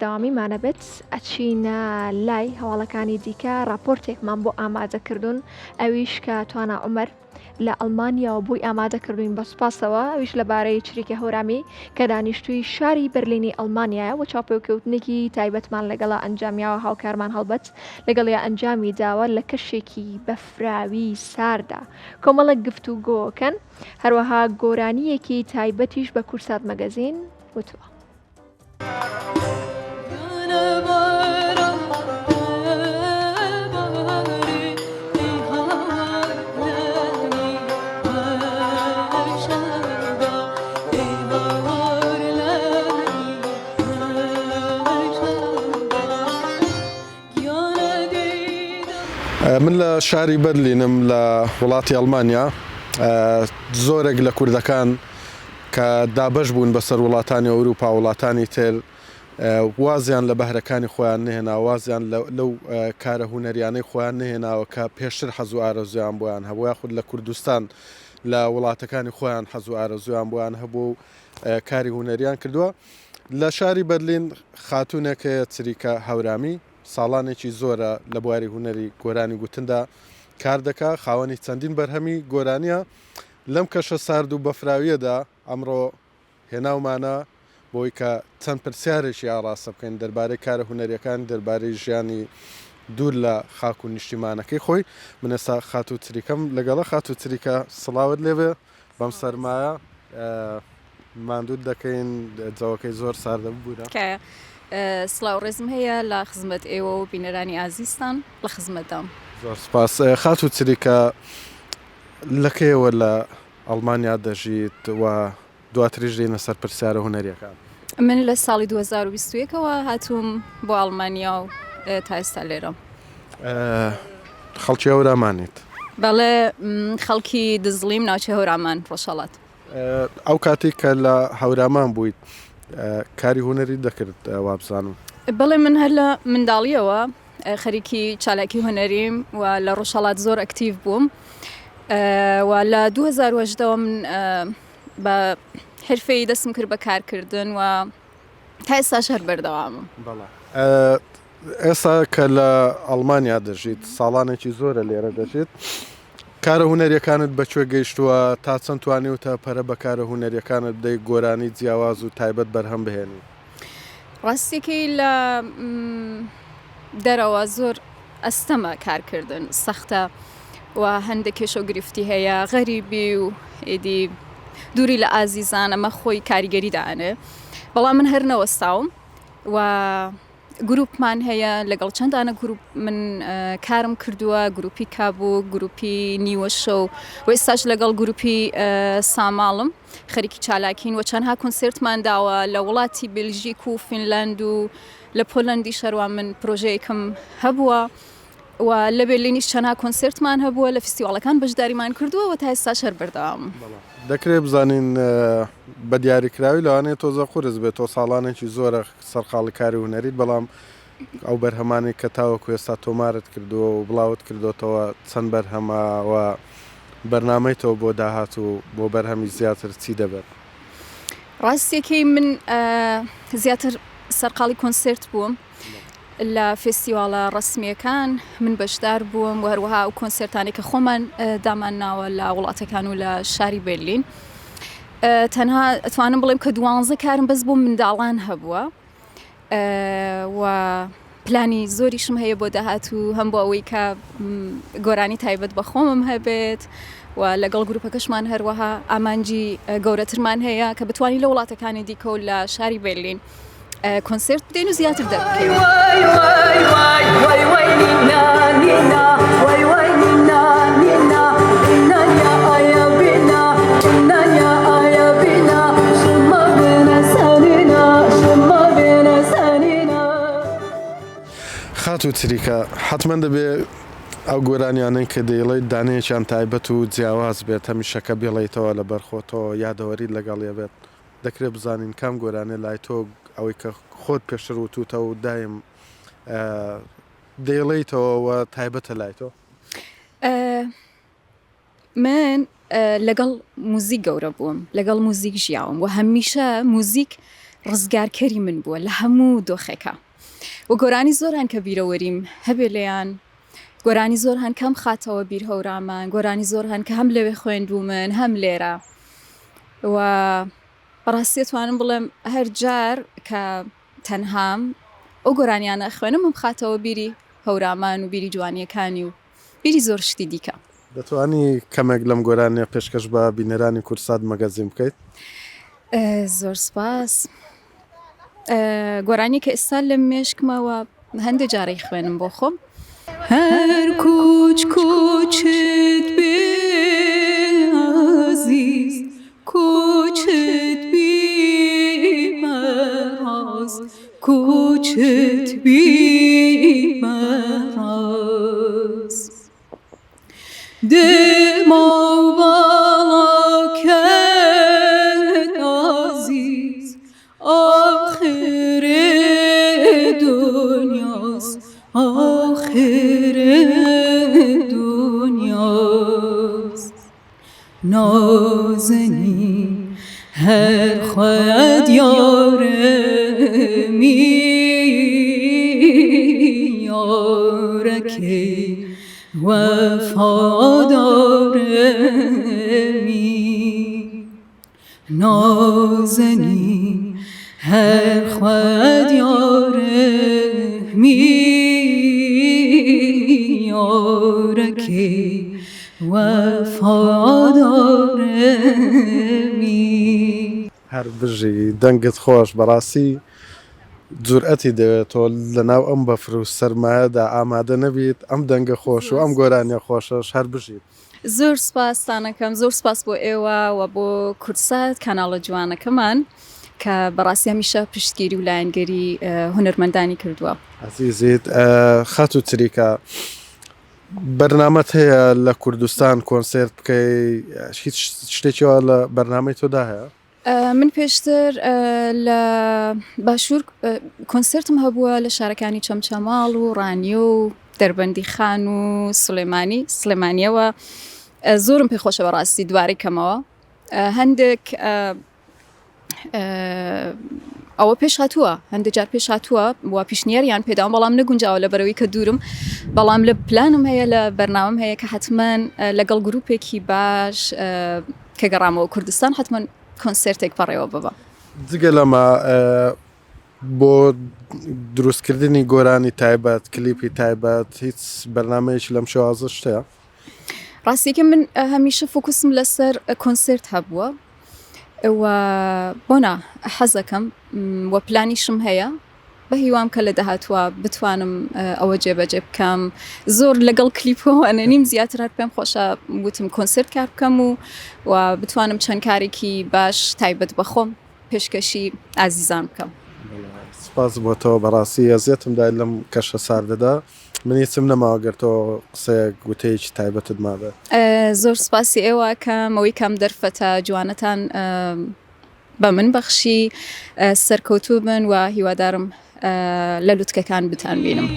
بەردەوامیمانە بێت ئەچینە لای هەواڵەکانی دیکە راپۆرتێکمان بۆ ئامادەکردوون ئەویش کە توانە عومەر لە ئەڵمانیاوە بووی ئامادەکردوین بە سوپاسەوە ئەویش لەبارەی چریکە هەورامی کە دانیشتووی شاری بەرلینی ئەڵمانیایە و چاپۆکەوتنێکی تایبەتمان لەگەڵا ئەنجامیاوە هاوکارمان هەڵبەت لەگەڵیا ئەنجامی داوە لە کەشێکی بەفراوی ساردا کۆمەڵک گفتوگۆکەن هەروەها گۆرانیەکی تایبەتیش بە کورسات مەگەزین وتووە. من لە شاری بەرلینم لە وڵاتی ئەڵمانیا زۆرێک لە کوردەکان کە دابەش بوون بەسەر وڵاتانی ئەوروپا وڵاتانی تر وازیان لە بەهرەکانی خۆیان نهێنا وازیان لەو کارە هونەریانەی خۆیان نهێناوە کە پێشتر حەز و ئارەزویان بۆیان هەبوو یاخود لە کوردستان لە وڵاتەکانی خۆیان حەز و ئارەزویان بۆیان هەبوو کاری هونەریان کردووە. لە شاری بەرلین خاتوونێکە چریکە هەورامی ساڵانێکی زۆرە لە بواری هونەری گۆرانی گوتندا کار دەکا خاوەنی چەندین بەرهەمی گۆرانیە لەم کەشە سارد و بەفراویەدا ئەمڕۆ هێناومانە بۆی کە چەند پرسیارێکی ئاڕاستە بکەین دەربارەی کارە هونەریەکان دەربارەی ژیانی دوور لە خاک و نیشتیمانەکەی خۆی من ئێستا خاتوو چریکەم لەگەڵە خاتوو چریکە سڵاوت لێبێ بەم سەرمایە ماندوود دەکەین جەوەکەی زۆر ساردە بوودا سڵاو ڕێزم هەیە لە خزمەت ئێوە و بینەرانی ئازیستان لە خزمەتدام. زۆر سپاس. خاتوو چریکە لەکەیەوە لە ئەڵمانیا دەژیت و دواتریش دێنە سەر پرسیارە هونەریەکان؟ من لە ساڵی 2021ەوە هاتووم بۆ ئەڵمانیا و تا ئێستا لێرەم. خەڵکی هەورامانیت؟ بەڵێ خەڵکی دزڵیم ناوچە هەورامان ڕۆژهەڵات. ئەو کاتێک کە لە هەورامان بوویت کاری هونەری دەکرد وابزانم؟ بەڵێ من هەر لە منداڵیەوە خەریکی چالاکی هونەریم و لە ڕۆژهەڵات زۆر ئەکتیڤ بووم و لە 2018ەوە من بە حرفەی دەستم کرد بە کارکردن و تا ئێستاش هەر بەردەوامم. ئێستا کە لە ئەڵمانیا دەژیت ساڵانێکی زۆرە لێرە دەژیت کارە هونەریەکانت بەکوێ گەیشتووە تا چەند توانیوتە پەرە بە کارە هونەریەکانت بدەیت گۆرانی جیاواز و تایبەت بەرهەم بهێنی؟ ڕاستیەکەی لە دەرەوە زۆر ئەستەمە کارکردن سەختە و هەندێک کێشە و گرفتی هەیە غەریبی و ئیدی دووری لە ئازیزان ئەمە خۆی کاریگەری دانێ بەڵام من هەر نەوەستاوم و گروپمان هەیە لەگەڵ چەندانە گروپ من کارم کردووە گروپی کابوو گروپی نیوەشە و ئێستاش لەگەڵ گروپی ساماڵم خەریکی چالاکین و چەندها کۆنسێرتمان داوە لە وڵاتی بێلژیک و فینلاند و لە پۆلەندی شەروان من پرۆژەیەکم هەبووە و لە بێرلینیش چەندها کۆنسێرتمان هەبووە لە فستیواڵەکان بەشداریمان کردووە و تا ئێستاش هەر بەردەوام. دەکرێت بزانین بە دیاریکراوی لەوانەیە تۆزە قورس بێت تۆ ساڵانێکی زۆرە سەرقاڵی کاری هونەریت بەڵام ئەو بەرهەمانی کە تاوەکو ئێستا تۆمارت کردووە و بڵاوت کردوتەوە چەند بەرهەمەوە بەرنامەیتەوە بۆ داهات و بۆ بەرهەمی زیاتر چی دەبێت؟ ڕاستیەکەی من زیاتر سەرقاڵی کۆنسێرت بووم لە فستیواڵە ڕسمیەکان من بەشدار بووم و هەروەها ئەو کۆنسێرتانی کە خۆمان دامان ناوە لە وڵاتەکان و لە شاری بێرلین تەنها ئەتوانم بڵێم کە 12 کارم بەس بۆ منداڵان هەبووە و پلانی زۆریشم هەیە بۆ داهات و هەم بۆ ئەوەی کە گۆرانی تایبەت بە خۆمم هەبێت و لەگەڵ گروپەکەشمان هەروەها ئامانجی گەورەترمان هەیە کە بتوانین لە وڵاتەکانی دیکە و لە شاری بێرلین کۆنسێرت بدەین و زیاتر دەبکەین. خاتوو چریکە حتمما دەبێ ئەو گۆرانیانەی کە دەیڵێت دانەیەکیان تایبەت و جیاواز بێت هەمیشەکە بێڵێیتەوە لە بەرخۆتەوە یادەوەریت لەگەڵێ بێت دەکرێت بزانین کام گۆرانێ لای تۆ ئەوەی کە خۆت پێشتر وتوتە و دایم دەیڵێیتەوە تایبەتە لای تۆ؟ من لەگەڵ موزیک گەورە بووم لەگەڵ موزیک ژیاوم و هەمیشە موزیک ڕزگارکەری من بووە لە هەموو دۆخێکە و گۆرانی زۆر هەن کە بیرەوەریم هەبێ لێیان گۆرانی زۆر هەن کەم خاتەوە بیر هەورامان گۆرانی زۆر هەن کە هەم لەوێ خوێندبوو من هەم لێرە و بەڕاستی توانم بڵێم هەر جار کە تەنهام ئەو گۆرانیانە خوێنم خاتەوە بیری هەورامان و بیری جوانیەکانی و بیری زۆر شتی دیکە دەتوانی کەمێک لەم گۆرانیە پێشکەش بە بینەرانی کورسات مەگەزین بکەیت؟ زۆر سپاس گۆرانی کە ئێستا لە مێشکمەوە هەندێک جارەی خوێنم بۆ خۆم هەر کوچ کوچت بێ عەزیز کوچت بی مەڕاست کوچت بی مەڕاست دما و باڵاکەت عەزیز آخر دنیاست آخر دنیاست نازنین هر خود یارمی یارکی وفادارمی نازنین هر خود یارمی یارکی وفادارمی هەر بژی دەنگت خۆش بەڕاستی جورئەتی دەوێتەوە لەناو ئەم بەفر و سەرمایەدا ئامادە نەبیت ئەم دەنگە خۆش و ئەم گۆرانیە خۆشەش هەر بژیت زۆر سپاسانەکەم زۆر سپاس بۆ ئێوە و بۆ کورسات کاناڵە جوانەکەمان کە بەڕاستی هەمیشە پشتگیری و لایەنگەری هونەرمەندانی کردووە عزیزیت خەت و چریکە بەرنامەت هەیە لە کوردستان کۆنسێرت بکەی هیچ شتێکیەوە لە بەرنامەی تۆدا هەیە؟ من پێشتر لە باشوور کۆنسرتم هەبووە لە شارەکانی چەمچەماڵ و ڕانیە و دەربەندی خان و سلێمانیەوە زۆرم پێ خۆشە بەڕاستی دوارەی کەمەوە هەندێک ئەوە پێش هاتووە هەندێک جار پێش هاتووە بووە پیشنیاریان پێداوم بەڵام نەگونجاوە لە بەرەوەی کە دوورم بەڵام لە پلانم هەیە لە بەرنامەم هەیە کە حتمەن لەگەڵ گروپێکی باش کە گەڕامەوە کوردستان حتمەن کۆنسرتێک پەڕێوە ببە جگە لەمە بۆ دروستکردنی گۆرانی تایبەت کلیپی تایبەت هیچ بەرنامەیەکی لەم شێوازە شتەیە؟ ڕاستیکە من هەمیشە فۆکوسم لەسەر کۆنسرت هەبووە بۆنا حەزەکەم وە پلانیشم هەیە بە هیوام کە لە داهاتوە بتوانم ئەوە جێبەجێ بکەم زۆر لەگەڵ کلیپەوە نیم زیاتر هەر پێم خۆشە وتم کۆنسرت کار بکەم و بتوانم چەند کارێکی باش تایبەت بەخۆم پێشکەشی ئازیزان بکەم سپاس بۆتەوە بەڕاستی ئەزیەتم دای لەم کەشە ساردەدا من هیچم نەماوەگەرتەوە قسەیەک گوتەیەکی تایبەتت مابێت زۆر سپاسی ئێوە کەم ئەوەی کەم دەرفەتە جوانەتان بە من بەخشی سەرکەوتوو بن و هیوادارم لە لوتکەکان بتان بینم.